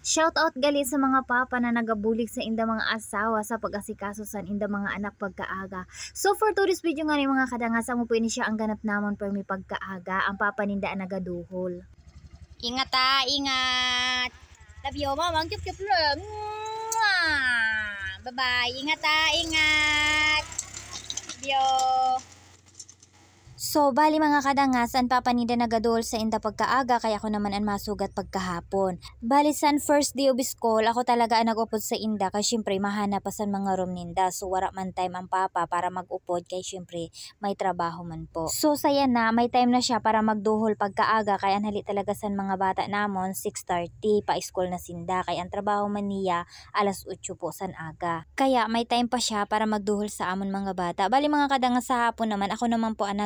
Shoutout gali sa mga papa na nagabulig sa inda mga asawa sa pag-asikaso sa inda mga anak pagkaaga. So for today's video nga ni mga kadangas, amo po ini siya ang ganap namon permi pagkaaga, ang papa ninda ang nagaduhol. Ingat ingat. Love you, mama. Ang cute-cute lang. Bye-bye. Ingat ingat. Love you. So, bali mga kadangas, ang papa ninda nagadol sa inda pagkaaga, kaya ako naman ang masugat pagkahapon. Bali san first day of school, ako talaga ang nag-upod sa inda, kaya syempre mahanap pa sa mga room ninda. So, wala man time ang papa para mag-upod, kaya syempre may trabaho man po. So, saya na, may time na siya para magduhol pagkaaga, kaya anhali talaga san mga bata namon, 6:30, pa-school na sinda, kaya ang trabaho man niya, 8:00 po san aga. Kaya may time pa siya para magduhol sa amon mga bata. Bali mga kadangas sa hapon naman, ako naman po ang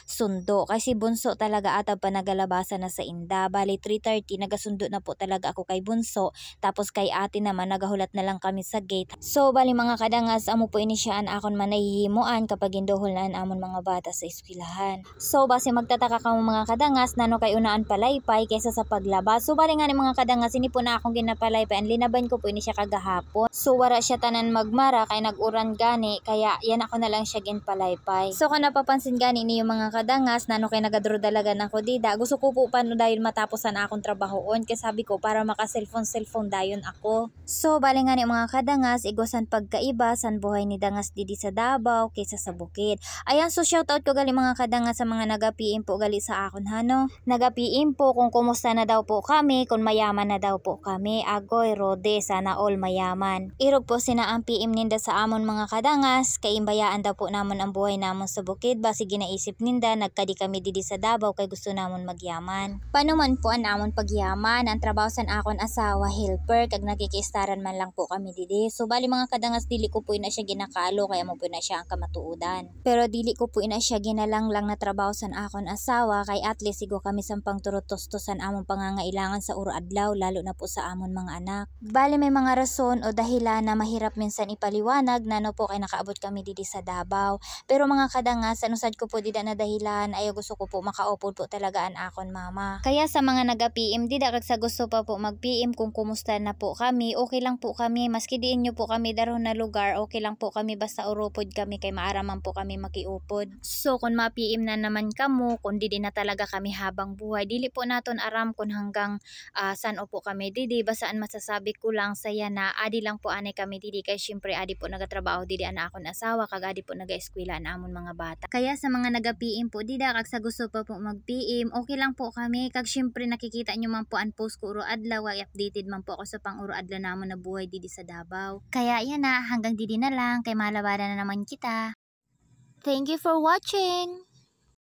sundo kasi bunso talaga atab pa nagalabasan na sa inda. Bali 3:30 nagasundo na po talaga ako kay bunso, tapos kay ate naman nagahulat na lang kami sa gate. So bali mga kadangas, amo po ini siya an akon man nahihimuan kapag induhol na amon mga bata sa eskwelahan. So base magtataka ka mga kadangas nano kay unaan palaypay kaysa sa paglabas. So bali nga ni mga kadangas, ini po na akong ginapalaypay, ang linaban ko po ini siya kagahapon. So wala siya tanan magmara kay nag-uran gani, kaya yan ako na lang siya ginpalaypay. So kung napapansin gani ni mga kadangas nano kay nagadrodalagan ako dida, gusto ko po paano dahil matapos na akong trabahoon, kaya sabi ko para maka cellphone dayon ako. So bali nga ni mga kadangas, igwasan pagkaiba san buhay ni dangas didi sa Davao kaysa sa bukid. Ayan, so shoutout ko gali mga kadangas sa mga nagapiim po gali sa akon hano. Nagapiim po kung kumusta na daw po kami, kung mayaman na daw po kami. Agoy Rode, sana all mayaman. Irog po sina ang PM ninda sa amon mga kadangas, kay imbayaan daw po namon ang buhay namon sa bukid, basi ginaisip ninda nagkadi kami didi sa Davao kay gusto namon magyaman. Paano man po ang amon pagyaman, ang trabaho san akon asawa helper, kag nakikistaran man lang po kami didi. So bali mga kadangas, dili ko po ina siya ginakaalo, kaya mo po na siya ang kamatuudan. Pero dili ko po ina siya ginalang lang na trabaho san akon asawa, kay at least sigo kami sang pangturot-tosto san amon pangangailangan sa uro adlaw, lalo na po sa amon mga anak. Bali may mga rason o dahilan na mahirap minsan ipaliwanag nano po kay nakaabot kami didi sa Davao. Pero mga kadangas, anusad ko po dida na dahilan, ayaw gusto ko po makaupod po talaga an akon mama. Kaya sa mga naga-PM dida kag sa gusto pa po mag-PM kung kumusta na po kami, okay lang po kami, maski diin nyo po kami daron na lugar, okay lang po kami basta uropod kami kay maaraman po kami makiupod. So kung ma-PM na naman kamo, kung didi na talaga kami habang buhay, dili po naton aram kung hanggang san po kami didi, basaan masasabi ko lang saya na adi lang po anay kami didi, kay syempre adi po nagatrabaho didi an akon asawa, kag adi po naga-eskwela an amon mga bata. Kaya sa mga naga-PM po dida kag sa gusto pa po mag-PM, okay lang po kami, kag syempre nakikita nyo man po ang post ko uro adlaw, ay updated man po ako sa pang uro adlaw namon na buhay didi sa Davao. Kaya yan na, hanggang didi na lang, kay malabaran na naman kita. Thank you for watching!